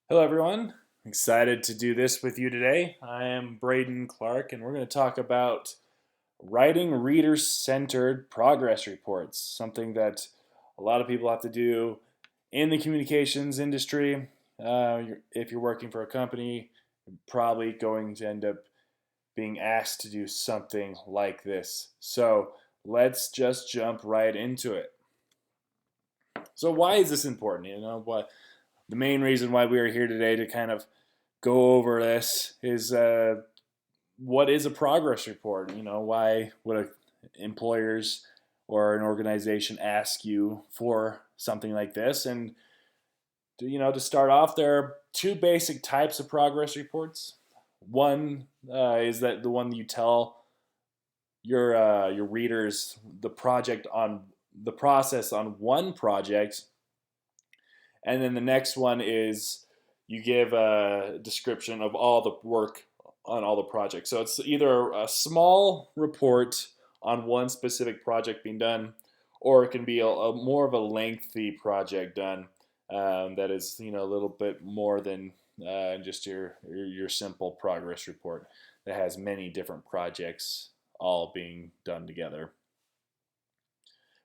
Hello, everyone. Excited to do this with you today. I am Braden Clark, and we're going to talk about writing reader centered progress reports, something that a lot of people have to do in the communications industry. If you're working for a company, you're probably going to end up being asked to do something like this. So let's just jump right into it. So, why is this important? What the main reason why we are here today to kind of go over this is what is a progress report? Why would employers or an organization ask you for something like this? And to start off, there are two basic types of progress reports. One is that the one that you tell your readers the process on one project, and then the next one is you give a description of all the work on all the projects. So it's either a small report on one specific project being done, or it can be a more of a lengthy project done that is a little bit more than just your simple progress report that has many different projects all being done together.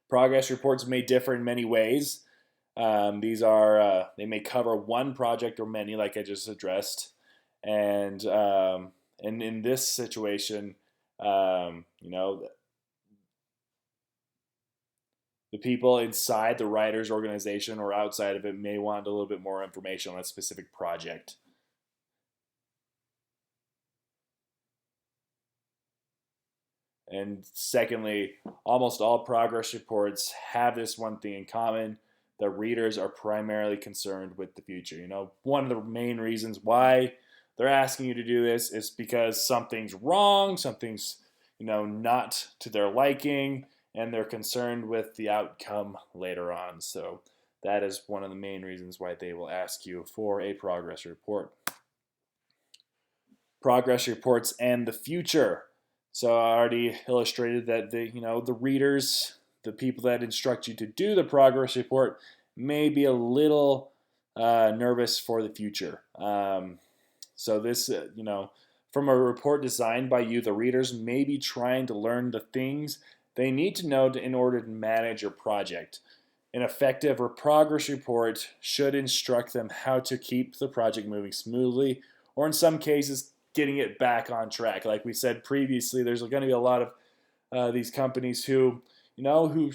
Progress reports may differ in many ways. They may cover one project or many, like I just addressed, and in this situation, you know, the people inside the writers organization or outside of it may want a little bit more information on a specific project. And secondly, almost all progress reports have this one thing in common: the readers are primarily concerned with the future. One of the main reasons why they're asking you to do this is because something's wrong, something's, not to their liking, and they're concerned with the outcome later on. So that is one of the main reasons why they will ask you for a progress report. Progress reports and the future. So I already illustrated that the readers, the people that instruct you to do the progress report, may be a little nervous for the future. So this, from a report designed by you, the readers may be trying to learn the things they need to know in order to manage your project. An effective progress report should instruct them how to keep the project moving smoothly, or in some cases, getting it back on track. Like we said previously, there's going to be a lot of these companies who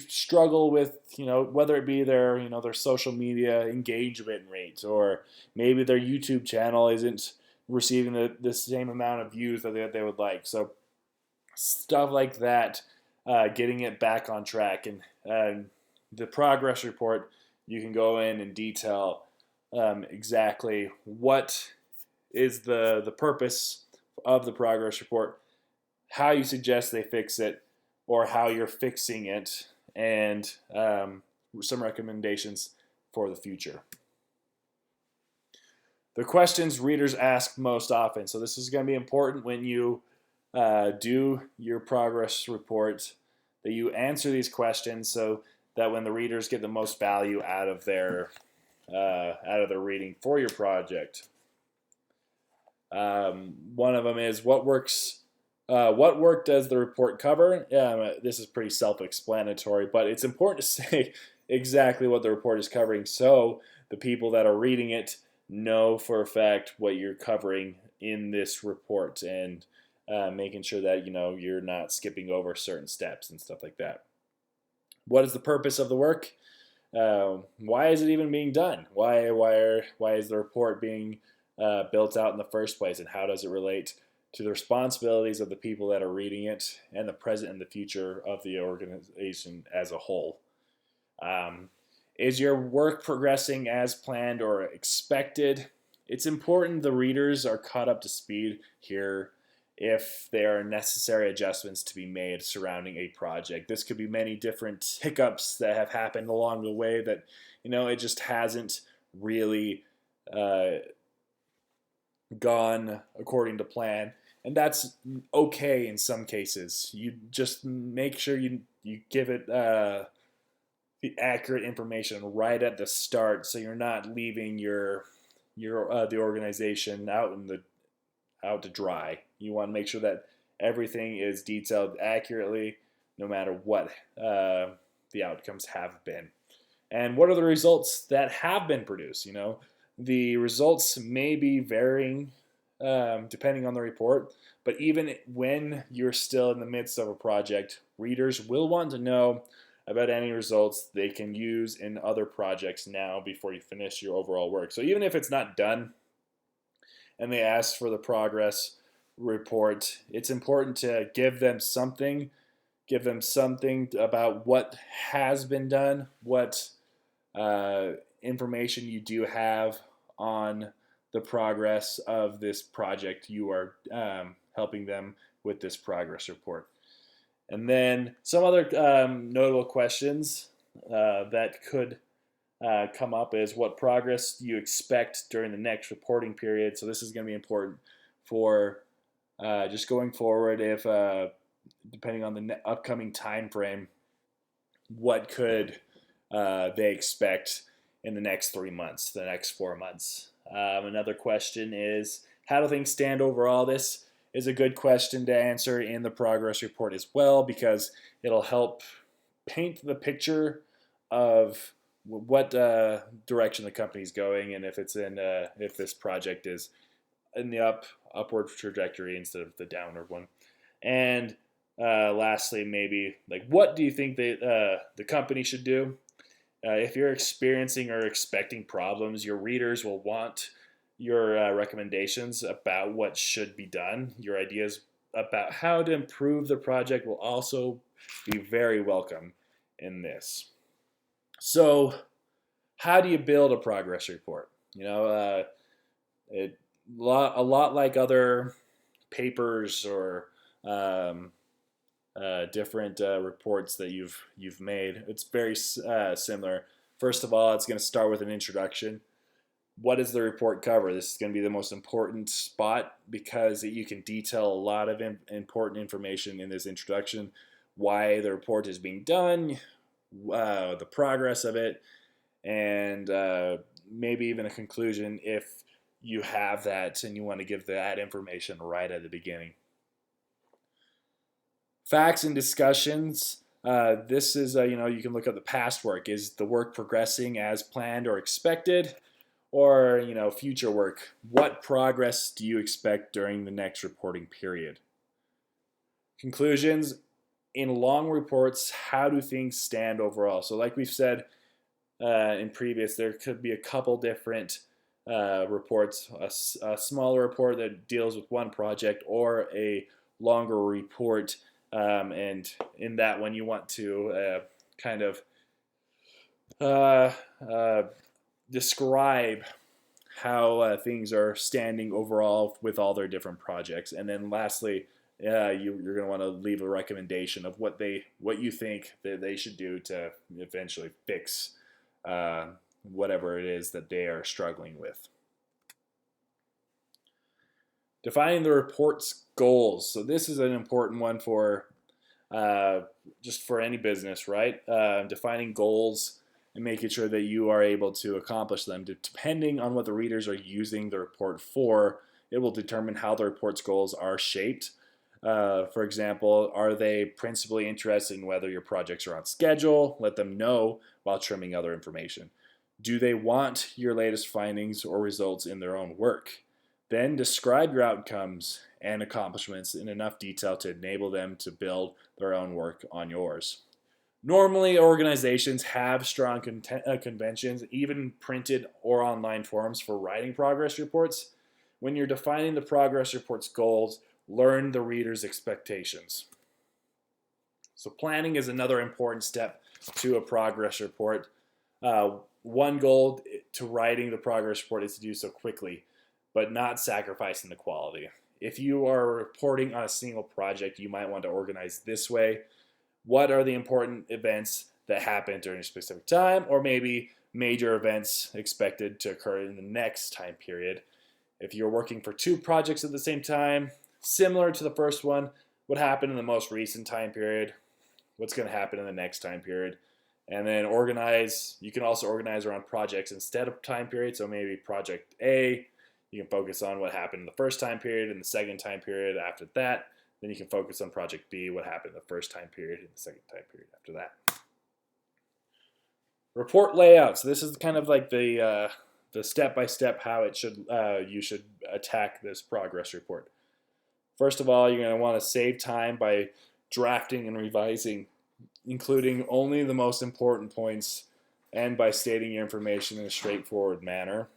struggle with, whether it be their social media engagement rate, or maybe their YouTube channel isn't receiving the same amount of views that they would like. So stuff like that, getting it back on track. And the progress report, you can go in and detail exactly what is the purpose of the progress report, how you suggest they fix it, or how you're fixing it, and some recommendations for the future. The questions readers ask most often. So this is going to be important when you do your progress report, that you answer these questions so that when the readers get the most value out of their reading for your project. One of them is what works. What work does the report cover? This is pretty self-explanatory, but it's important to say exactly what the report is covering so the people that are reading it know for a fact what you're covering in this report, and making sure that you're not skipping over certain steps and stuff like that. What is the purpose of the work? Why is it even being done? Why is the report being built out in the first place, and how does it relate to the responsibilities of the people that are reading it and the present and the future of the organization as a whole? Is your work progressing as planned or expected? It's important the readers are caught up to speed here if there are necessary adjustments to be made surrounding a project. This could be many different hiccups that have happened along the way that, it just hasn't really gone according to plan. And that's okay in some cases. You just make sure you give it the accurate information right at the start, so you're not leaving the organization out to dry. You want to make sure that everything is detailed accurately, no matter what the outcomes have been. And what are the results that have been produced? The results may be varying depending on the report, but even when you're still in the midst of a project, readers will want to know about any results they can use in other projects now before you finish your overall work. So even if it's not done and they ask for the progress report, it's important to give them something about what has been done, what information you do have on the progress of this project you are helping them with this progress report. And then some other notable questions that could come up is, what progress do you expect during the next reporting period? So this is going to be important for just going forward. If depending on the upcoming time frame, what could they expect in the next 3 months, the next 4 months? Another question is, how do things stand overall? This is a good question to answer in the progress report as well, because it'll help paint the picture of what direction the company's going, and if this project is in the upward trajectory instead of the downward one. And lastly, maybe what do you think the company should do? If you're experiencing or expecting problems, your readers will want your recommendations about what should be done. Your ideas about how to improve the project will also be very welcome in this. So, how do you build a progress report? A lot like other papers or different reports that you've made. It's very similar. First of all, it's going to start with an introduction. What does the report cover? This is going to be the most important spot, because you can detail a lot of important information in this introduction. Why the report is being done, the progress of it, and maybe even a conclusion if you have that and you want to give that information right at the beginning. Facts and discussions. This is, you can look at the past work. Is the work progressing as planned or expected? Or, future work. What progress do you expect during the next reporting period? Conclusions. In long reports, how do things stand overall? So like we've said in previous, there could be a couple different reports. A smaller report that deals with one project, or a longer report. And in that one, you want to kind of describe how things are standing overall with all their different projects. And then lastly, you're going to want to leave a recommendation of what you think that they should do to eventually fix whatever it is that they are struggling with. Defining the report's goals. So this is an important one for just for any business, right? Defining goals and making sure that you are able to accomplish them. Depending on what the readers are using the report for, it will determine how the report's goals are shaped. For example, are they principally interested in whether your projects are on schedule? Let them know while trimming other information. Do they want your latest findings or results in their own work? Then describe your outcomes and accomplishments in enough detail to enable them to build their own work on yours. Normally, organizations have strong conventions, even printed or online forums for writing progress reports. When you're defining the progress report's goals, learn the reader's expectations. So planning is another important step to a progress report. One goal to writing the progress report is to do so quickly, but not sacrificing the quality. If you are reporting on a single project, you might want to organize this way. What are the important events that happen during a specific time, or maybe major events expected to occur in the next time period? If you're working for 2 projects at the same time, similar to the first one, what happened in the most recent time period, what's going to happen in the next time period, And then organize, you can also organize around projects instead of time period. So maybe project A, you can focus on what happened in the first time period and the second time period after that. Then you can focus on project B, what happened in the first time period and the second time period after that. Report layout. So this is kind of like the step-by-step how it should you should attack this progress report. First of all, you're going to want to save time by drafting and revising, including only the most important points, and by stating your information in a straightforward manner.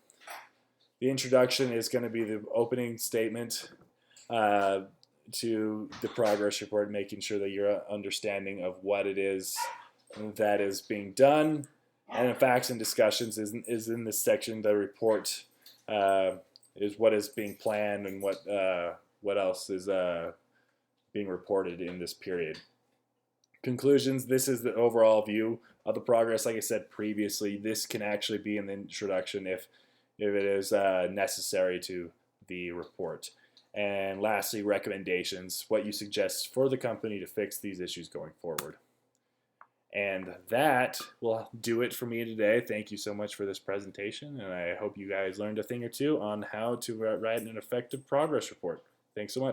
The introduction is going to be the opening statement to the progress report, making sure that you're understanding of what it is that is being done. And the facts and discussions is in this section. The report is what is being planned and what else is being reported in this period. Conclusions, this is the overall view of the progress. Like I said previously, this can actually be in the introduction if it is necessary to the report. And lastly, recommendations, what you suggest for the company to fix these issues going forward. And that will do it for me today. Thank you so much for this presentation, and I hope you guys learned a thing or two on how to write an effective progress report. Thanks so much.